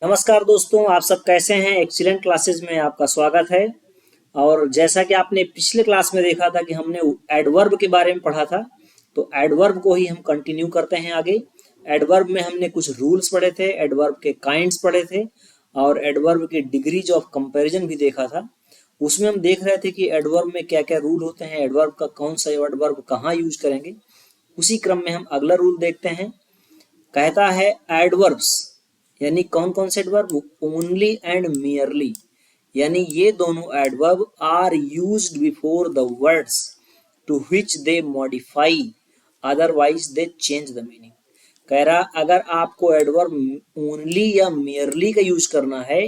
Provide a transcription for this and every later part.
नमस्कार दोस्तों, आप सब कैसे हैं। एक्सीलेंट क्लासेस में आपका स्वागत है। और जैसा कि आपने पिछले क्लास में देखा था कि हमने एडवर्ब के बारे में पढ़ा था, तो एडवर्ब को ही हम कंटिन्यू करते हैं आगे। एडवर्ब में हमने कुछ रूल्स पढ़े थे, एडवर्ब के काइंड्स पढ़े थे और एडवर्ब के डिग्रीज ऑफ कंपैरिजन भी देखा था। उसमें हम देख रहे थे कि एडवर्ब में क्या क्या रूल होते हैं, एडवर्ब का कौन सा एडवर्ब कहाँ यूज करेंगे। उसी क्रम में हम अगला रूल देखते हैं। कहता है एडवर्ब्स यानी कौन कौन से एडवर्ब, ओनली एंड मियरली, यानी ये दोनों adverb are used before the words to which they modify, otherwise they change the meaning. कह रहा अगर आपको एडवर्ब ओनली या मियरली का यूज करना है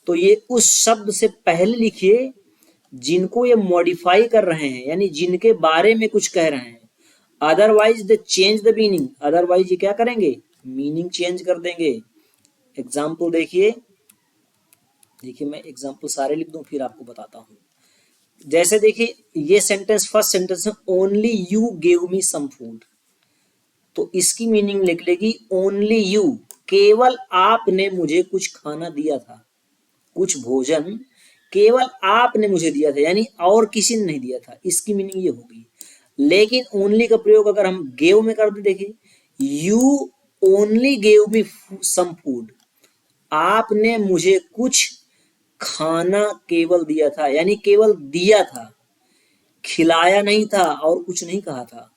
तो ये उस शब्द से पहले लिखिए जिनको ये मॉडिफाई कर रहे हैं, यानी जिनके बारे में कुछ कह रहे हैं। Otherwise they change the meaning, otherwise ये क्या करेंगे, मीनिंग चेंज कर देंगे। एग्जाम्पल देखिए, मैं एग्जाम्पल सारे लिख दूं फिर आपको बताता हूं। जैसे देखिए ये सेंटेंस, फर्स्ट सेंटेंस है only you gave me some food, तो इसकी मीनिंग लिख लेगी ओनली यू, केवल आपने मुझे कुछ खाना दिया था, कुछ भोजन केवल आपने मुझे दिया था, यानी और किसी ने नहीं दिया था। इसकी मीनिंग ये होगी। लेकिन ओनली का प्रयोग अगर हम गेव में कर दे, देखिए you only gave me some food, आपने मुझे कुछ खाना केवल दिया था, यानी केवल दिया था, खिलाया नहीं था और कुछ नहीं कहा था।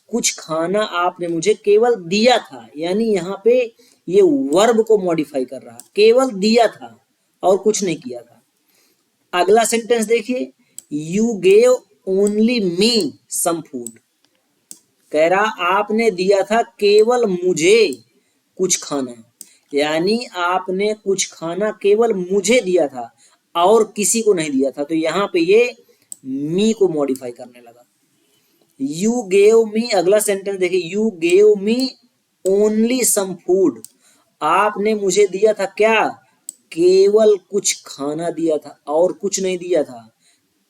कुछ खाना आपने मुझे केवल दिया था, यानी यहाँ पे ये वर्ब को मॉडिफाई कर रहा, केवल दिया था और कुछ नहीं किया था। अगला सेंटेंस देखिए, you gave only me some food, कह रहा आपने दिया था केवल मुझे कुछ खाना, यानी आपने कुछ खाना केवल मुझे दिया था और किसी को नहीं दिया था। तो यहाँ पे ये मी को मॉडिफाई करने लगा। यू गेव मी, अगला सेंटेंस देखिए, you gave me only some food, आपने मुझे दिया था क्या, केवल कुछ खाना दिया था और कुछ नहीं दिया था,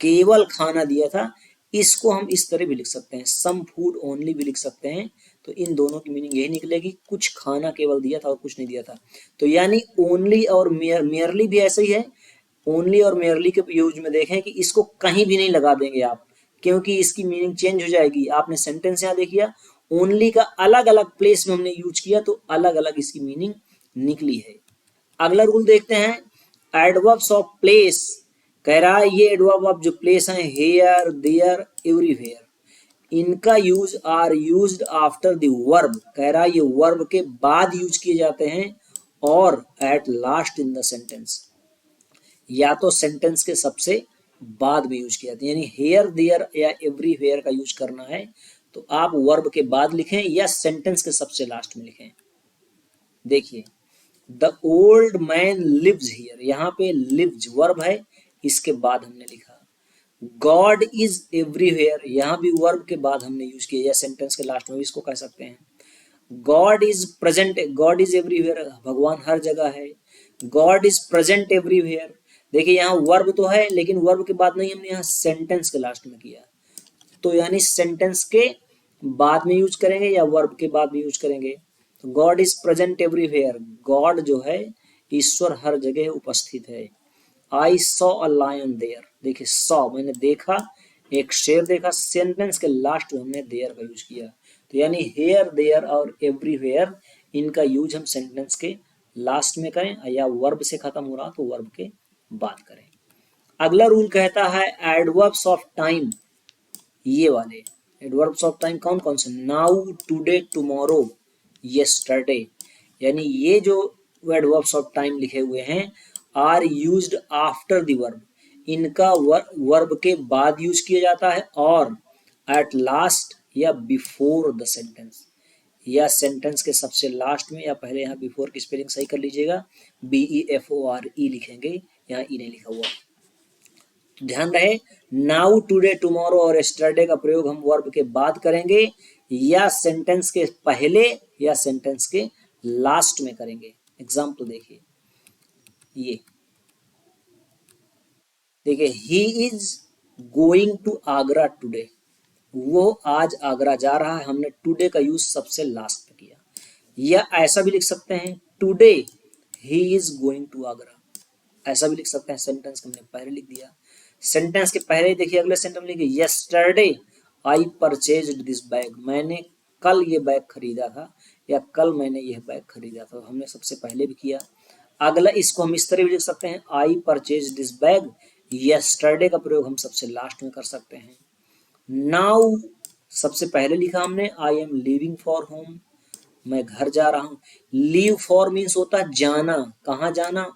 केवल खाना दिया था। इसको हम इस तरह भी लिख सकते हैं, सम फूड ओनली भी लिख सकते हैं। तो इन दोनों की मीनिंग यही निकलेगी, कुछ खाना केवल दिया था और कुछ नहीं दिया था। तो यानी ओनली और मियरली भी ऐसे ही है। ओनली और मेयरली के यूज में देखें कि इसको कहीं भी नहीं लगा देंगे आप, क्योंकि इसकी मीनिंग चेंज हो जाएगी। आपने सेंटेंस यहाँ देखिए, ओनली का अलग अलग प्लेस में हमने यूज किया तो अलग अलग इसकी मीनिंग निकली है। अगला रूल देखते हैं, एडवर्ब्स ऑफ प्लेस। कह रहा है ये एडवर्ब ऑफ जो प्लेस हैं, हेयर, देयर, एवरीवेयर, इनका use are used after the verb. कह रहा है ये वर्ब के बाद यूज किए जाते हैं और at last in the sentence, या तो सेंटेंस के सबसे बाद में यूज किया जाता है। यानी हेयर, देयर या एवरीवेयर का यूज करना है तो आप वर्ब के बाद लिखें या सेंटेंस के सबसे लास्ट में लिखें। देखिए the old man lives here, यहाँ पे लिव्स वर्ब है, इसके बाद हमने लिखा। गॉड इज एवरीवेयर, यहाँ भी वर्ब के बाद हमने यूज किया या सेंटेंस के लास्ट में भी इसको कह सकते हैं। God is present, God is everywhere, भगवान हर जगह है। गॉड इज प्रेजेंट एवरीवेयर, देखिए यहाँ वर्ब तो है लेकिन वर्ब के बाद नहीं, हमने यहाँ सेंटेंस के लास्ट में किया, तो यानी सेंटेंस के बाद में यूज करेंगे या वर्ब के बाद में यूज करेंगे। तो God is present everywhere, God जो है ईश्वर हर जगह उपस्थित है। I saw a lion there, देखिए सॉ मैंने देखा, एक शेर देखा, सेंटेंस के लास्ट में हमने देयर का यूज किया। तो यानी हेयर, देयर और एवरीवेयर, इनका यूज हम सेंटेंस के लास्ट में करें या वर्ब से खत्म हो रहा तो वर्ब के बाद करें। अगला रूल कहता है एडवर्ब्स ऑफ टाइम, ये वाले एडवर्ब्स ऑफ टाइम कौन कौन से, नाउ, टुडे, टुमारो, यस्टरडे, यानी ये जो एडवर्ब्स ऑफ टाइम लिखे हुए हैं are used after the verb, इनका वर्ब के बाद यूज किया जाता है और एट लास्ट या बिफोर द सेंटेंस, या सेंटेंस के सबसे लास्ट में या पहले। यहाँ बिफोर की स्पेलिंग सही कर लीजिएगा, BEFORE लिखेंगे, यहाँ ई नहीं लिखा हुआ। ध्यान रहे नाउ, टुडे, टुमारो और यस्टरडे का प्रयोग हम वर्ब के बाद करेंगे या सेंटेंस के पहले या सेंटेंस के लास्ट में करेंगे। एग्जाम्पल देखिए, ये देखिए he is going to Agra today, वो आज आगरा जा रहा है, हमने टुडे का यूज सबसे लास्ट में किया। या ऐसा भी लिख सकते हैं today he is going to Agra, ऐसा भी लिख सकते हैं। सेंटेंस हमने पहले लिख दिया। सेंटेंस के पहले ही देखिए अगले सेंटेंस में लिखिए yesterday I purchased this bag, मैंने कल ये बैग खरीदा था या कल मैंने यह बैग खरीदा था, हमने सबसे पहले भी किया। अगला इसको हम इस तरह भी लिख सकते हैं I purchase this bag, yesterday का प्रयोग हम सबसे लास्ट में कर सकते हैं। नाउ सबसे पहले लिखा हमने I am leaving for home, मैं घर जा रहा हूँ। लीव फॉर मीन्स होता है जाना, कहाँ जाना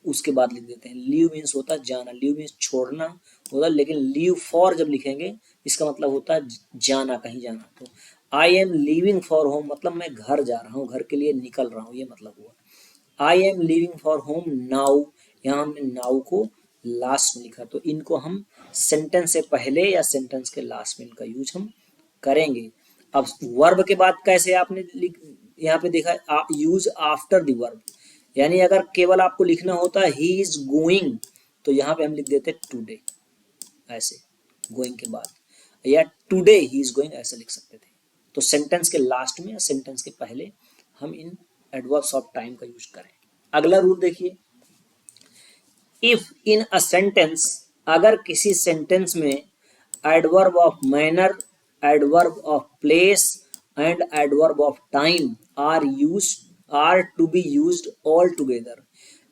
उसके बाद लिख देते हैं। लीव मीन्स होता है जाना, लीव मीन्स छोड़ना होता है, लेकिन लीव फॉर जब लिखेंगे इसका मतलब होता है जाना, कहीं जाना। तो I am leaving for home मतलब मैं घर जा रहा हूँ, घर के लिए निकल रहा हूँ, ये मतलब हुआ। I am leaving for home now, यहाँ हमने नाउ को लास्ट में लिखा, तो इनको हम सेंटेंस से पहले या सेंटेंस के लास्ट में इनका यूज हम करेंगे। अब वर्ब के बाद कैसे आपने यहाँ पे देखा यूज आफ्टर द वर्ब, यानी अगर केवल आपको लिखना होता है ही इज गोइंग तो यहाँ पे हम लिख देते टुडे, ऐसे गोइंग के बाद, या टुडे ही इज गोइंग ऐसे लिख सकते थे। तो सेंटेंस के लास्ट में या सेंटेंस के पहले हम इन एडवर्ब्स ऑफ टाइम का यूज करें। अगला रूल देखिए, इफ इन अ सेंटेंस, अगर किसी सेंटेंस में adverb of manner, adverb of place and adverb of time are to be used all together,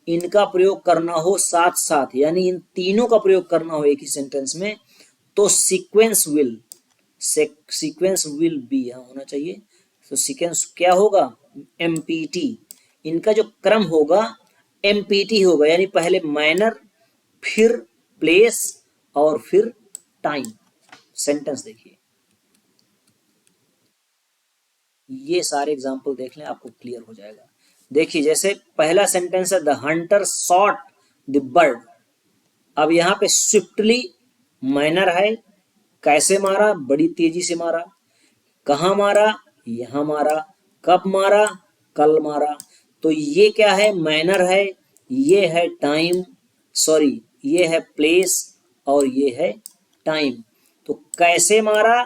इनका प्रयोग करना हो साथ साथ, यानी इन तीनों का प्रयोग करना हो एक ही सेंटेंस में, तो सीक्वेंस विल बी यहाँ होना चाहिए। तो सीक्वेंस क्या होगा, एमपीटी, इनका जो क्रम होगा एमपीटी होगा, यानी पहले मैनर फिर प्लेस और फिर टाइम। सेंटेंस देखिए, ये सारे एग्जाम्पल देख लें आपको क्लियर हो जाएगा। देखिए जैसे पहला सेंटेंस है the Hunter shot the bird, अब यहाँ पे स्विफ्टली मैनर है, कैसे मारा, बड़ी तेजी से मारा, कहाँ मारा, यहां मारा, कब मारा, कल मारा। तो ये क्या है, मैनर है, ये है टाइम, सॉरी ये है प्लेस और ये है टाइम। तो कैसे मारा,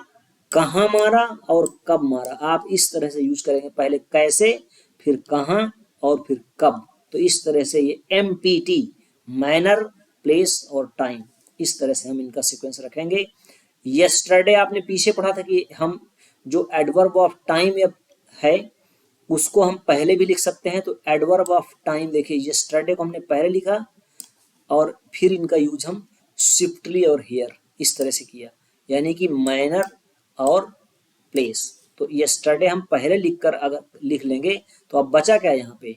कहाँ मारा और कब मारा, आप इस तरह से यूज करेंगे, पहले कैसे फिर कहाँ और फिर कब। तो इस तरह से ये एमपीटी, मैनर प्लेस और टाइम, इस तरह से हम इनका सीक्वेंस रखेंगे। यस्टरडे आपने पीछे पढ़ा था कि हम जो एडवर्ब ऑफ टाइम है उसको हम पहले भी लिख सकते हैं। तो एडवर्ब ऑफ टाइम देखिए, यस्टरडे को हमने पहले लिखा और फिर इनका यूज हम स्विफ्टली और हियर इस तरह से किया, यानी कि मैनर और प्लेस। तो यस्टरडे हम पहले लिखकर अगर लिख लेंगे तो अब बचा क्या यहाँ पे,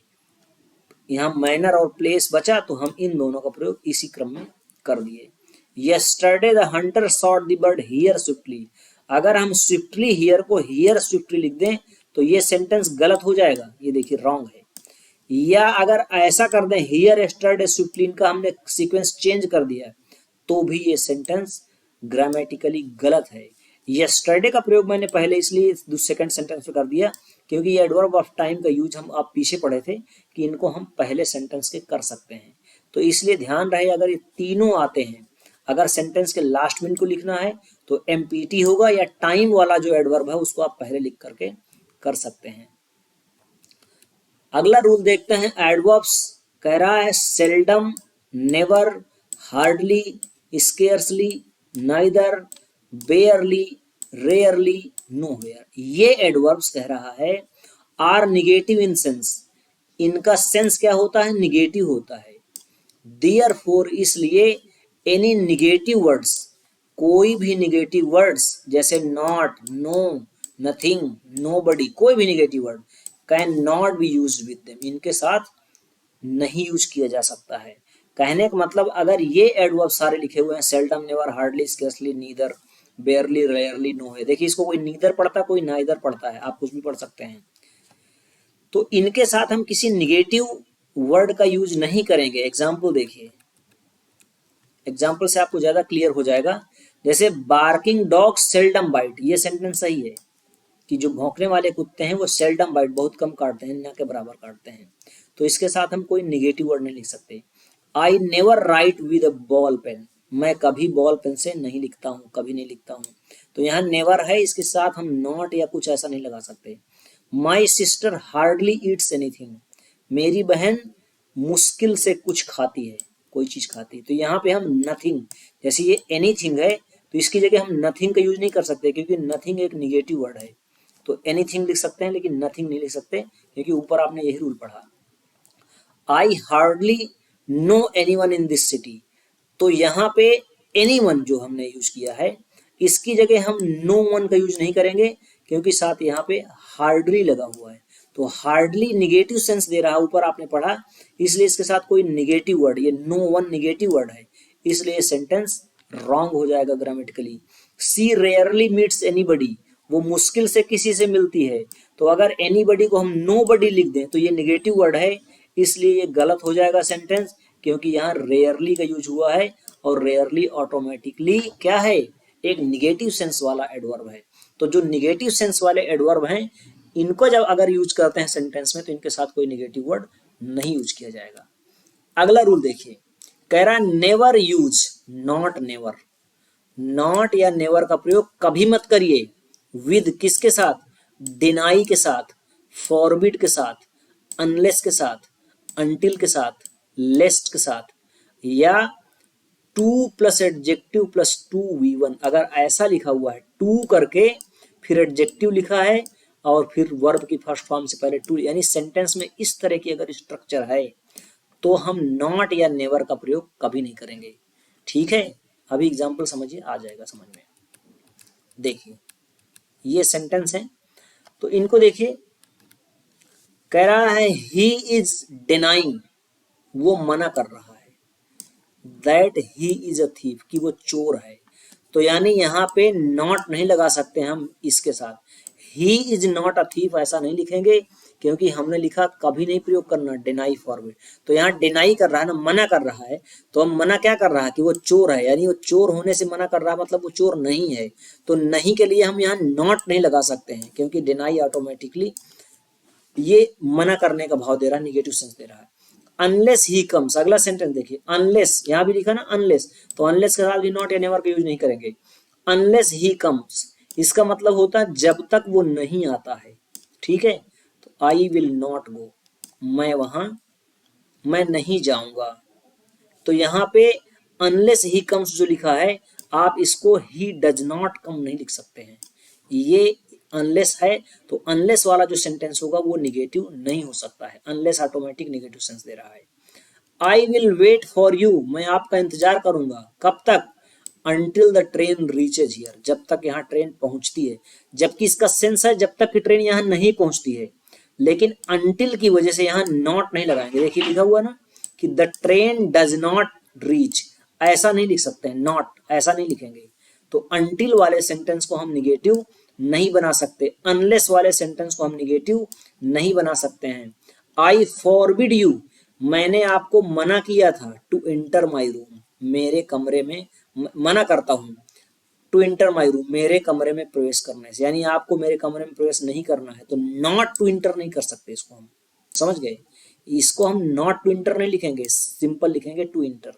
यहाँ मैनर और प्लेस बचा, तो हम इन दोनों का प्रयोग इसी क्रम में कर दिए। Yesterday the Hunter shot the bird here swiftly, अगर हम स्विफ्टली हियर को हियर स्विफ्टली लिख दें तो ये सेंटेंस गलत हो जाएगा, ये देखिए रॉन्ग है। या अगर ऐसा कर दें हियर यस्टरडे स्विफ्टली, इनका हमने सीक्वेंस चेंज कर दिया तो भी ये सेंटेंस ग्रामेटिकली गलत है। यस्टरडे का प्रयोग मैंने पहले इसलिए सेकंड सेंटेंस में कर दिया क्योंकि ये एडवर्ब ऑफ टाइम का यूज हम आप पीछे पढ़े थे कि इनको हम पहले सेंटेंस के कर सकते हैं। तो इसलिए ध्यान रहे अगर ये तीनों आते हैं, अगर सेंटेंस के लास्ट में इनको लिखना है तो एमपीटी होगा, या टाइम वाला जो एडवर्ब है उसको आप पहले लिख करके कर सकते हैं। अगला रूल देखते हैं, एडवर्ब्स कह रहा है seldom, never, hardly, scarcely, neither, बेयरली, rarely, nowhere, ये एडवर्ब्स कह रहा है आर निगेटिव इन सेंस, इनका सेंस क्या होता है, निगेटिव होता है। देयरफॉर इसलिए एनी निगेटिव वर्ड्स, कोई भी निगेटिव वर्ड्स जैसे नॉट, नो, नथिंग, नोबडी, कोई भी negative word can not be used with them, इनके साथ नहीं यूज किया जा सकता है। कहने का मतलब अगर ये एडवर्ब सारे लिखे हुए हैं seldom, never, hardly, scarcely, neither, barely, rarely, no है, देखिए इसको कोई नीदर पढ़ता है कोई नाइदर पढ़ता है, आप कुछ भी पढ़ सकते हैं। तो इनके साथ हम किसी निगेटिव वर्ड का यूज नहीं करेंगे। एग्जाम्पल देखिए, एग्जाम्पल से आपको ज्यादा क्लियर हो जाएगा। जैसे बार्किंग डॉग सेल्डम बाइट, ये सेंटेंस सही है कि जो भौंकने वाले कुत्ते हैं वो सेल्डम बाइट, बहुत कम काटते हैं, न के बराबर काटते हैं। तो इसके साथ हम कोई निगेटिव वर्ड नहीं लिख सकते। I never write with a ball pen, मैं कभी बॉल पेन से नहीं लिखता हूँ, कभी नहीं लिखता हूँ। तो यहाँ नेवर है, इसके साथ हम नॉट या कुछ ऐसा नहीं लगा सकते। My sister hardly Yeats anything, मेरी बहन मुश्किल से कुछ खाती है, कोई चीज खाती है। तो यहाँ पे हम नथिंग, जैसे ये एनीथिंग है तो इसकी जगह हम नथिंग का यूज नहीं कर सकते क्योंकि नथिंग एक निगेटिव वर्ड है। तो एनीथिंग लिख सकते हैं लेकिन नथिंग नहीं लिख सकते क्योंकि ऊपर आपने यही रूल पढ़ा। I hardly no anyone in this city, तो यहाँ पे एनीवन जो हमने यूज किया है इसकी जगह हम नो वन का यूज नहीं करेंगे क्योंकि साथ यहाँ पे हार्डली लगा हुआ है। तो हार्डली निगेटिव सेंस दे रहा है, ऊपर आपने पढ़ा, इसलिए इसके साथ कोई निगेटिव वर्ड, ये नो वन निगेटिव वर्ड है, इसलिए सेंटेंस रॉन्ग हो जाएगा ग्रामेटिकली। सी रेयरली मीट्स एनीबडी, वो मुश्किल से किसी से मिलती है। तो अगर एनीबडी को हम नो बडी लिख दें तो ये निगेटिव वर्ड है, इसलिए ये गलत हो जाएगा सेंटेंस, क्योंकि यहाँ रेयरली का यूज हुआ है और रेयरली ऑटोमेटिकली क्या है, एक निगेटिव सेंस वाला एडवर्ब है। तो जो निगेटिव सेंस वाले एडवर्ब हैं इनको जब अगर यूज करते हैं सेंटेंस में तो इनके साथ कोई निगेटिव वर्ड नहीं यूज किया जाएगा। अगला रूल देखिए, कह रहा है never use not never, not या नेवर का प्रयोग कभी मत करिए विद किसके साथ, डिनाई के साथ, फॉरबिड के साथ, अनलेस के साथ, अनटिल के साथ, लेस्ट के साथ, या to plus adjective plus to V1। अगर ऐसा लिखा हुआ है टू करके फिर एडजेक्टिव लिखा है और फिर वर्ब की फर्स्ट फॉर्म से पहले टू, यानी सेंटेंस में इस तरह की अगर स्ट्रक्चर है तो हम नॉट या नेवर का प्रयोग कभी नहीं करेंगे। ठीक है, अभी एग्जाम्पल समझिए, आ जाएगा समझ में। देखिए ये सेंटेंस है तो इनको देखिए, कह रहा है ही इज डिनाइंग, वो मना कर रहा है, that he is a thief, कि वो चोर है। तो यानी यहाँ पे नॉट नहीं लगा सकते हम इसके साथ, he is not a thief ऐसा नहीं लिखेंगे क्योंकि हमने लिखा कभी नहीं प्रयोग करना डिनाई फॉरवर्ड। तो यहाँ डिनाई कर रहा है ना, मना कर रहा है, तो हम मना क्या कर रहा है कि वो चोर है, यानी वो चोर होने से मना कर रहा है, मतलब वो चोर नहीं है। तो नहीं के लिए हम यहाँ नॉट नहीं लगा सकते हैं क्योंकि डिनाई ऑटोमेटिकली ये मना करने का भाव दे रहा है, निगेटिव सेंस दे रहा है। अनलेस ही कम्स, अगला सेंटेंस देखिए, अनलेस यहाँ भी लिखा ना अनलेस, तो अनलेस के साथ भी नॉट या नेवर का यूज नहीं करेंगे। अनलेस ही कम्स, इसका मतलब होता है जब तक वो नहीं आता है। ठीक है, तो आई विल नॉट गो, मैं नहीं जाऊंगा। तो यहाँ पे अनलेस ही कम्स जो लिखा है आप इसको ही डज नॉट कम नहीं लिख सकते हैं, ये अनलेस है तो अनलेस वाला जो सेंटेंस होगा वो निगेटिव नहीं हो सकता है, अनलेस ऑटोमेटिक निगेटिव सेंस दे रहा है। I will wait for you, मैं आपका इंतजार करूंगा, कब तक, until the train reaches here, जब तक यहाँ ट्रेन पहुंचती है। जबकि इसका सेंस है जब तक कि ट्रेन यहाँ नहीं पहुंचती है, लेकिन अनटिल की वजह से यहाँ नॉट नहीं लगाएंगे। देखिए लिखा हुआ ना कि the train does not reach, ऐसा नहीं लिख सकते हैं, नॉट ऐसा नहीं लिखेंगे। तो अनटिल वाले सेंटेंस को हम निगेटिव नहीं बना सकते, अनलेस वाले सेंटेंस को हम निगेटिव नहीं बना सकते हैं। आई फॉरबिड यू, मैंने आपको मना किया था, टू एंटर माई रूम, मेरे कमरे में, मना करता हूँ, टू एंटर माई रूम, मेरे कमरे में प्रवेश करने से, यानी आपको मेरे कमरे में प्रवेश नहीं करना है। तो नॉट टू इंटर नहीं कर सकते इसको हम, समझ गए, इसको हम नॉट टू इंटर नहीं लिखेंगे, सिंपल लिखेंगे टू इंटर,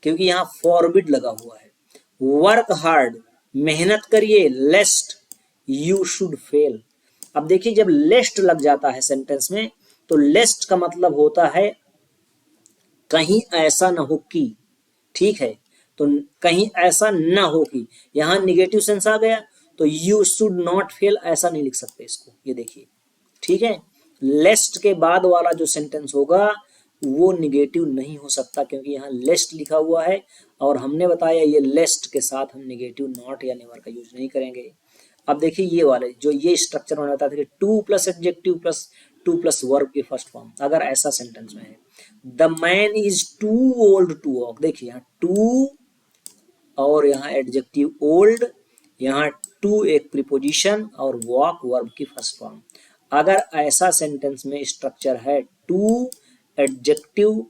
क्योंकि यहाँ फॉरबिड लगा हुआ है। वर्क हार्ड, मेहनत करिए, लेस्ट यू शुड फेल। अब देखिए जब लेस्ट लग जाता है सेंटेंस में तो लेस्ट का मतलब होता है कहीं ऐसा ना हो कि, ठीक है, तो कहीं ऐसा ना हो कि, यहां निगेटिव सेंस आ गया तो यू शुड नॉट फेल ऐसा नहीं लिख सकते इसको, ये देखिए, ठीक है। लेस्ट के बाद वाला जो सेंटेंस होगा वो निगेटिव नहीं हो सकता क्योंकि यहाँ लेस्ट लिखा हुआ है और हमने बताया ये लेस्ट के साथ हम निगेटिव नॉट या नेवर का यूज नहीं करेंगे। अब देखिए ये वाले जो ये स्ट्रक्चर मैंने बताया था कि too plus adjective plus to plus verb की फर्स्ट फॉर्म, अगर ऐसा सेंटेंस में है, the man is too old to walk, देखिए यहाँ टू और यहाँ एडजेक्टिव ओल्ड, यहाँ टू एक प्रीपोजिशन और वॉक वर्ब की फर्स्ट फॉर्म। अगर ऐसा सेंटेंस में स्ट्रक्चर है टू एडजेक्टिव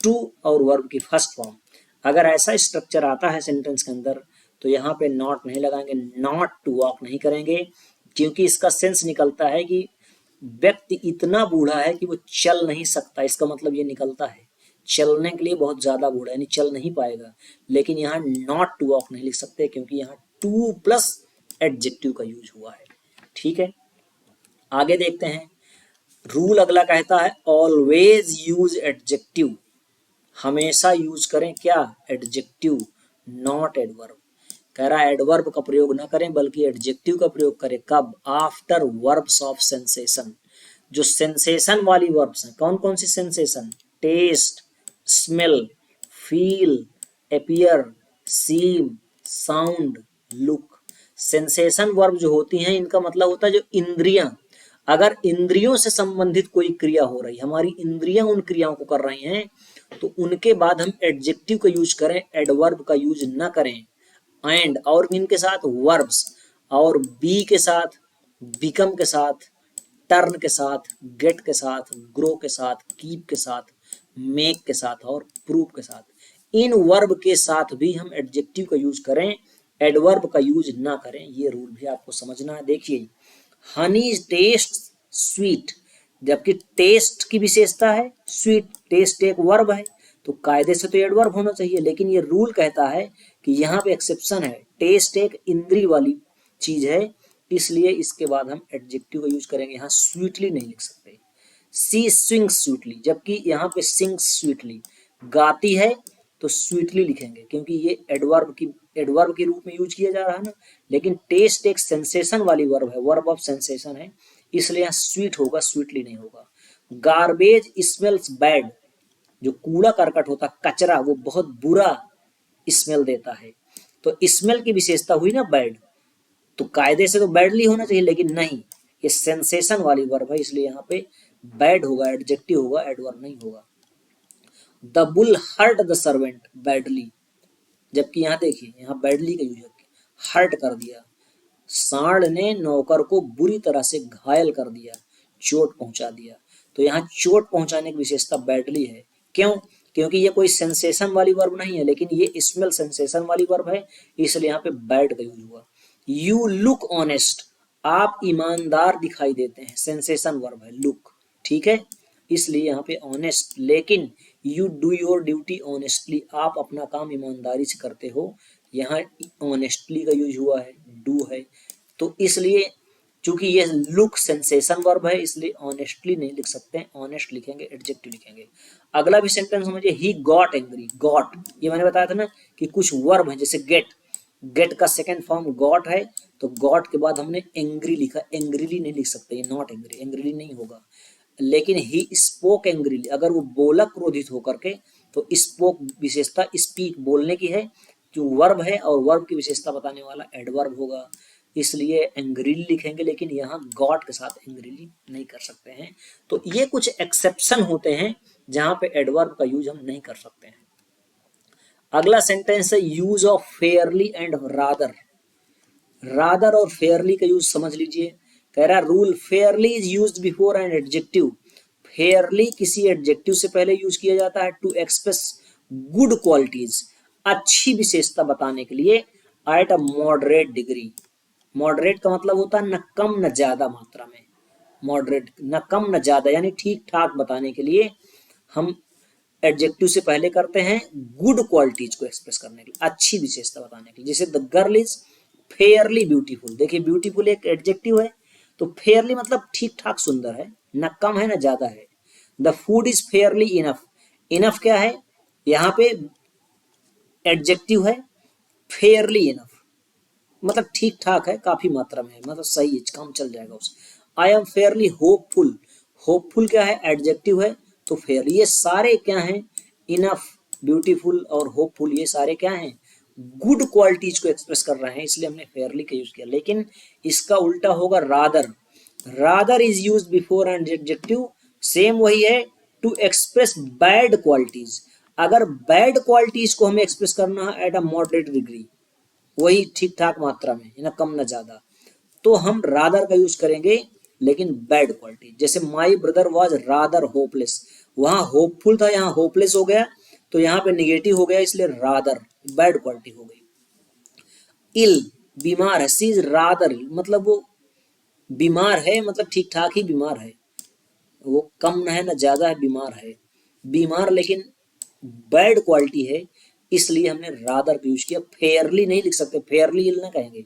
टू और वर्ब की फर्स्ट फॉर्म, अगर ऐसा स्ट्रक्चर आता है सेंटेंस के अंदर तो यहाँ पे नॉट नहीं लगाएंगे, नॉट टू वॉक नहीं करेंगे, क्योंकि इसका सेंस निकलता है कि व्यक्ति इतना बूढ़ा है कि वो चल नहीं सकता, इसका मतलब ये निकलता है चलने के लिए बहुत ज्यादा बूढ़ा है, यानी चल नहीं पाएगा। लेकिन यहाँ नॉट टू वॉक नहीं लिख सकते क्योंकि यहाँ टू प्लस एडजेक्टिव का यूज हुआ है, ठीक है। आगे देखते हैं। रूल अगला कहता है ऑलवेज यूज एडजेक्टिव, हमेशा यूज करें क्या, एडजेक्टिव, नॉट एडवर्ब। कह रहा है एडवर्ब का प्रयोग ना करें बल्कि एडजेक्टिव का प्रयोग करें। कब, आफ्टर वर्ब्स ऑफ सेंसेशन, जो सेंसेशन वाली वर्ब्स हैं। कौन कौन सी sensation, taste, smell, feel, appear, seem, sound, look. Sensation verb जो होती हैं इनका मतलब होता है जो इंद्रियां, अगर इंद्रियों से संबंधित कोई क्रिया हो रही, हमारी इंद्रियां उन क्रियाओं को कर रही हैं, तो उनके बाद हम एडजेक्टिव का यूज करें, एडवर्ब का यूज ना करें। एंड और इनके साथ वर्ब्स, और बी के साथ, बिकम के साथ, टर्न के साथ, गेट के साथ, ग्रो के साथ, कीप के साथ, मेक के साथ और प्रूव के साथ, इन वर्ब के साथ भी हम एडजेक्टिव का यूज करें, एडवर्ब का यूज ना करें। ये रूल भी आपको समझना है। देखिए, हनी टेस्ट स्वीट, जबकि टेस्ट की विशेषता है स्वीट, टेस्ट एक वर्ब है तो कायदे से तो एडवर्ब होना चाहिए, लेकिन ये रूल कहता है कि यहाँ पे एक्सेप्शन है, टेस्ट एक इंद्री वाली चीज है, इसलिए इसके बाद हम एडजेक्टिव का यूज करेंगे। यहाँ स्वीटली नहीं लिख सकते, सी स्विंग्स स्वीटली, जबकि यहाँ पे सिंग्स स्वीटली, गाती है तो स्वीटली लिखेंगे क्योंकि ये एडवर्ब के रूप में यूज किया जा रहा है ना। लेकिन टेस्ट एक सेंसेशन वाली वर्ब है, वर्ब ऑफ सेंसेशन है, इसलिए यहाँ स्वीट होगा, स्वीटली नहीं होगा। गार्बेज स्मेल्स बैड, जो कूड़ा करकट होता, कचरा, वो बहुत बुरा स्मेल देता है, तो स्मेल की विशेषता हुई ना बैड, तो कायदे से तो बैडली होना चाहिए, लेकिन नहीं, ये सेंसेशन वाली वर्ब है, इसलिए यहाँ पे बैड होगा, एडजेक्टिव होगा, एडवर्ब नहीं होगा। The bull hurt the servant badly, जबकि यहाँ देखिए यहाँ बैडली का यूज है, हर्ट कर दिया, सांड ने नौकर को बुरी तरह से घायल कर दिया, चोट पहुंचा दिया, तो यहाँ चोट पहुंचाने की विशेषता बैडली है। क्यों, क्योंकि ये कोई सेंसेशन वाली वर्ब नहीं है, लेकिन ये स्मेल सेंसेशन वाली वर्ब है, इसलिए यहाँ पे बैड का यूज हुआ। यू लुक ऑनेस्ट, आप ईमानदार दिखाई देते हैं, सेंसेशन वर्ब है लुक, ठीक है, इसलिए यहाँ पे ऑनेस्ट। लेकिन you do your duty honestly, आप अपना काम ईमानदारी से करते हो, यहाँ ऑनेस्टली का यूज हुआ है, डू है, तो इसलिए चूंकि ये लुक सेंसेशन वर्ब है इसलिए ऑनेस्टली नहीं लिख सकते, ऑनेस्ट लिखेंगे, एडजेक्टिव लिखेंगे। अगला भी सेंटेंस समझिए, ही गॉट एंग्री, गॉट ये मैंने बताया था ना कि कुछ वर्ब है, जैसे गेट, गेट का सेकंड फॉर्म गॉट है, तो गॉट के बाद हमने एंग्री लिखा, एंग्रीली नहीं लिख सकते, ये नॉट एंग्री, एंग्रीली नहीं होगा। लेकिन ही स्पोक एंग्रीली, अगर वो बोला क्रोधित होकर के, तो स्पोक विशेषता स्पीक बोलने की है, जो वर्ब है और वर्ब की विशेषता बताने वाला एडवर्ब होगा, इसलिए एंग्रीली लिखेंगे, लेकिन यहाँ गॉट के साथ एंग्रीली नहीं कर सकते हैं। तो ये कुछ एक्सेप्शन होते हैं जहां पे एडवर्ब का यूज हम नहीं कर सकते हैं। अगला सेंटेंस है use of Fairlie and rather, rather और फेयरली का यूज समझ लीजिए। कह रहा rule, Fairlie is used before an adjective, Fairlie किसी एडजेक्टिव से पहले यूज किया जाता है टू एक्सप्रेस गुड क्वालिटीज, अच्छी विशेषता बताने के लिए, at a moderate degree. Moderate का मतलब होता है न कम न ज्यादा मात्रा में, मॉडरेट न कम न ज्यादा यानी ठीक ठाक बताने के लिए हम एडजेक्टिव से पहले करते हैं गुड क्वालिटीज को एक्सप्रेस करने के लिए, अच्छी विशेषता बताने के लिए। जैसे the girl is fairly beautiful, देखिए ब्यूटीफुल एक एडजेक्टिव है, तो फेयरली मतलब ठीक ठाक सुंदर है, न कम है न ज्यादा है। The food is fairly enough, enough क्या है, यहाँ पे एडजेक्टिव है, फेयरली इनफ मतलब ठीक ठाक है, काफी मात्रा में है, मतलब सही है, काम चल जाएगा उसे। I am Fairlie hopeful, hopeful क्या है, एडजेक्टिव है, तो फेयरली, ये सारे क्या हैं, इनफ, ब्यूटीफुल और होपफुल, ये सारे क्या हैं, गुड क्वालिटीज को एक्सप्रेस कर रहे हैं, इसलिए हमने फेयरली का यूज किया। लेकिन इसका उल्टा होगा rather, rather is used before an adjective, same वही है, टू एक्सप्रेस बैड क्वालिटीज, अगर बैड क्वालिटीज को हमें एक्सप्रेस करना है एट अ मॉडरेट डिग्री, वही ठीक ठाक मात्रा में, ना कम ना ज्यादा, तो हम रादर का यूज करेंगे, लेकिन बैड क्वालिटी। जैसे my brother was rather hopeless, वहां होपफुल था, यहाँ होपलेस हो गया, तो यहाँ पे निगेटिव हो गया, इसलिए रादर बैड क्वालिटी हो गई। इल बीमार है, सी इज रादर मतलब वो बीमार है, मतलब ठीक ठाक ही बीमार है, वो कम न है ना ज्यादा है, बीमार है, बीमार लेकिन बैड क्वालिटी है, इसलिए हमने रादर का यूज किया। फेयरली नहीं लिख सकते, फेयरली इल ना कहेंगे।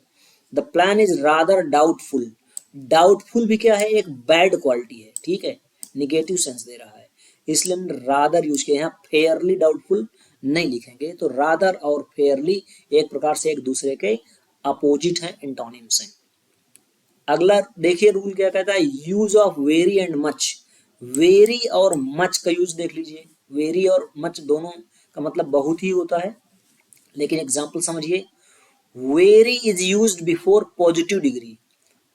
The plan is rather doubtful, doubtful भी क्या है, एक बैड क्वालिटी है, ठीक है, निगेटिव सेंस दे रहा है, इसलिए हमने रादर यूज किया। यहाँ फेयरली डाउटफुल नहीं लिखेंगे, तो रादर और फेयरली एक प्रकार से एक दूसरे के अपोजिट हैं, एंटोनिम्स हैं। अगला देखिए रूल क्या कहता है, use of very and much. Very और मच का यूज देख लीजिए, वेरी और मच दोनों का मतलब बहुत ही होता है, लेकिन एग्जाम्पल समझिए। Very is used before positive degree,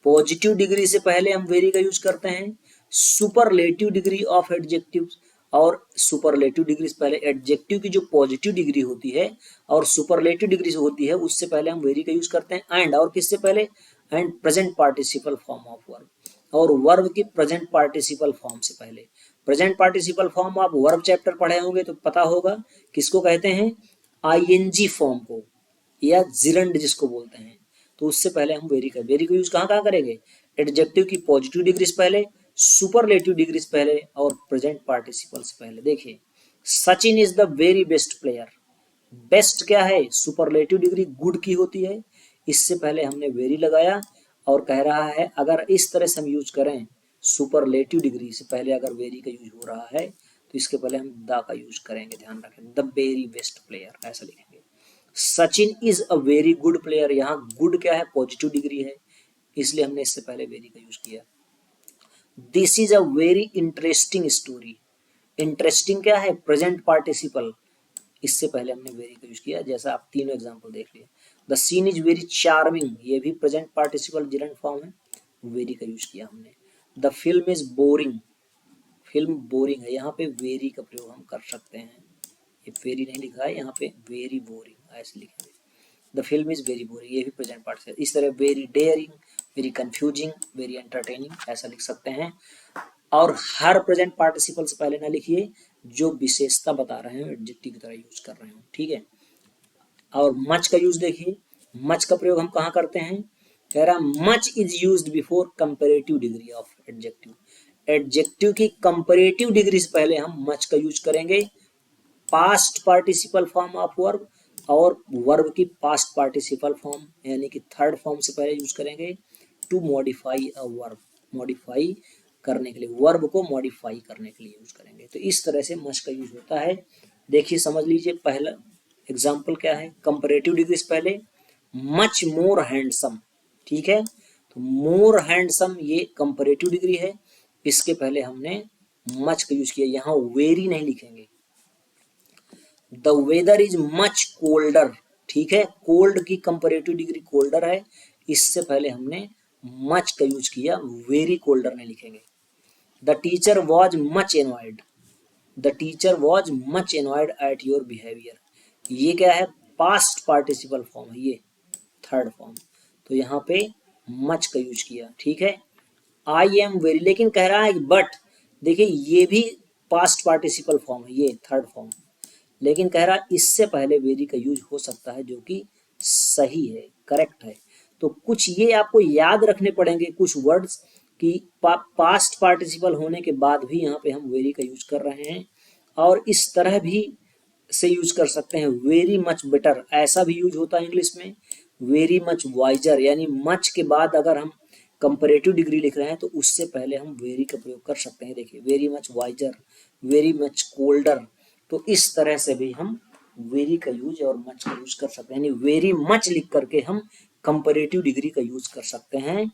positive degree से पहले हम वेरी का यूज करते हैं। सुपरलेटिव डिग्री ऑफ एडजेक्टिव, और सुपरलेटिव डिग्री से पहले एडजेक्टिव की जो पॉजिटिव डिग्री होती है और सुपरलेटिव डिग्री होती है उससे पहले हम वेरी का यूज करते हैं। एंड और किससे पहले, and present participle form of verb, और वर्ब की प्रेजेंट पार्टिसिपल फॉर्म से पहले। प्रेजेंट पार्टिसिपल फॉर्म आप वर्ब चैप्टर पढ़े होंगे तो पता होगा किसको कहते हैं, आईएनजी फॉर्म को, या जिरंड जिसको बोलते हैं। तो उससे पहले हम वेरी का यूज कहाँ कहाँ करेंगे, एडजेक्टिव की पॉजिटिव डिग्री से पहले, सुपरलेटिव डिग्री से पहले और प्रेजेंट पार्टिसिपल से पहले। देखिए Sachin is the very best player, best क्या है, सुपरलेटिव डिग्री गुड की होती है, इससे पहले हमने वेरी लगाया और कह रहा है अगर इस तरह से हम यूज करें, सुपरलेटिव डिग्री से पहले अगर वेरी का यूज हो रहा है तो इसके पहले हम द का यूज करेंगे, ध्यान रखें, द वेरी बेस्ट प्लेयर ऐसा लिखेंगे। Sachin is a very good player, यहाँ गुड क्या है, पॉजिटिव डिग्री है, इसलिए हमने इससे पहले वेरी का यूज किया। This is a very interesting story, interesting क्या है, प्रेजेंट पार्टिसिपल, इससे पहले हमने वेरी का यूज किया, जैसा आप तीनों एग्जांपल देख लिए। The scene is very charming, ये भी प्रेजेंट पार्टिसिपल जिरंड फॉर्म है, वेरी का यूज किया हमने। The film is boring, film boring है, यहाँ पे वेरी का प्रयोग हम कर सकते हैं, ये वेरी नहीं लिखा है यहाँ पे, वेरी बोरिंग ऐसे लिखेंगे। The film is very boring, ये भी प्रेजेंट पार्टिसिपल। इस तरह very dairying, very confusing, very entertaining ऐसा लिख सकते हैं। और हर प्रेजेंट पार्टिसिपल से पहले ना लिखिए जो विशेषता बता रहे हैं, एडजेक्टिव की तरह यूज कर रहे हो, ठीक है। और मच का यूज देखिए, मच का प्रयोग हम कहाँ करते हैं, कह रहा much is used before comparative degree of adjective, adjective की कंपैरेटिव डिग्री से पहले हम मच का यूज करेंगे। Past participle form of verb और वर्ब की पास्ट पार्टिसिपल फॉर्म यानी कि थर्ड फॉर्म से पहले यूज करेंगे to modify a verb, modify करने के लिए, वर्ब को मॉडिफाई करने के लिए यूज करेंगे। तो इस तरह से मच का यूज होता है। देखिए समझ लीजिए, पहला एग्जाम्पल क्या है, कंपैरेटिव डिग्री से पहले मच मोर हैंडसम, ठीक है, तो मोर हैंडसम ये कंपैरेटिव डिग्री है, इसके पहले हमने मच का यूज किया, यहाँ वेरी नहीं लिखेंगे। The weather is much colder, ठीक है, कोल्ड की कंपैरेटिव डिग्री कोल्डर है, इससे पहले हमने मच का यूज किया, वेरी कोल्डर नहीं लिखेंगे। The teacher was much annoyed, the teacher was much annoyed at your behaviour, ये क्या है, पास्ट पार्टिसिपल फॉर्म है, ये थर्ड फॉर्म, तो यहाँ पे मच का यूज किया, ठीक है। आई एम वेरी, लेकिन कह रहा है बट, देखिए ये भी पास्ट पार्टिसिपल फॉर्म है, ये थर्ड फॉर्म, लेकिन कह रहा इससे पहले वेरी का यूज हो सकता है, जो कि सही है, करेक्ट है। तो कुछ ये आपको याद रखने पड़ेंगे कुछ वर्ड्स कि पास्ट पार्टिसिपल होने के बाद भी यहाँ पे हम वेरी का यूज कर रहे हैं, और इस तरह भी से यूज कर सकते हैं, वेरी मच बेटर ऐसा भी यूज होता है इंग्लिश में, वेरी मच वाइजर, यानी मच के बाद अगर हम कंपैरेटिव डिग्री लिख रहे हैं तो उससे पहले हम वेरी का प्रयोग कर सकते हैं। देखिए very much wiser, very much colder, तो इस तरह से भी हम वेरी का यूज और मच का यूज कर सकते हैं, यानी वेरी मच लिख करके हम कंपैरेटिव डिग्री का यूज कर सकते हैं।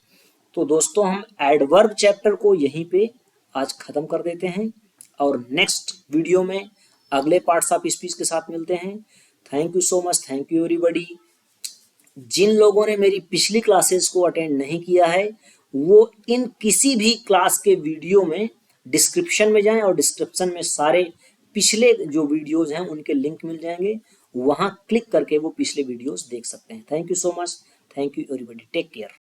तो दोस्तों हम एडवर्ब चैप्टर को यहीं पे आज खत्म कर देते हैं, और नेक्स्ट वीडियो में अगले पार्ट्स ऑफ स्पीच के साथ मिलते हैं। Thank you so much, thank you everybody. जिन लोगों ने मेरी पिछली क्लासेस को अटेंड नहीं किया है वो इन किसी भी क्लास के वीडियो में डिस्क्रिप्शन में जाएं, और डिस्क्रिप्शन में सारे पिछले जो वीडियोस हैं उनके लिंक मिल जाएंगे, वहां क्लिक करके वो पिछले वीडियोस देख सकते हैं। Thank you so much, thank you everybody, take care.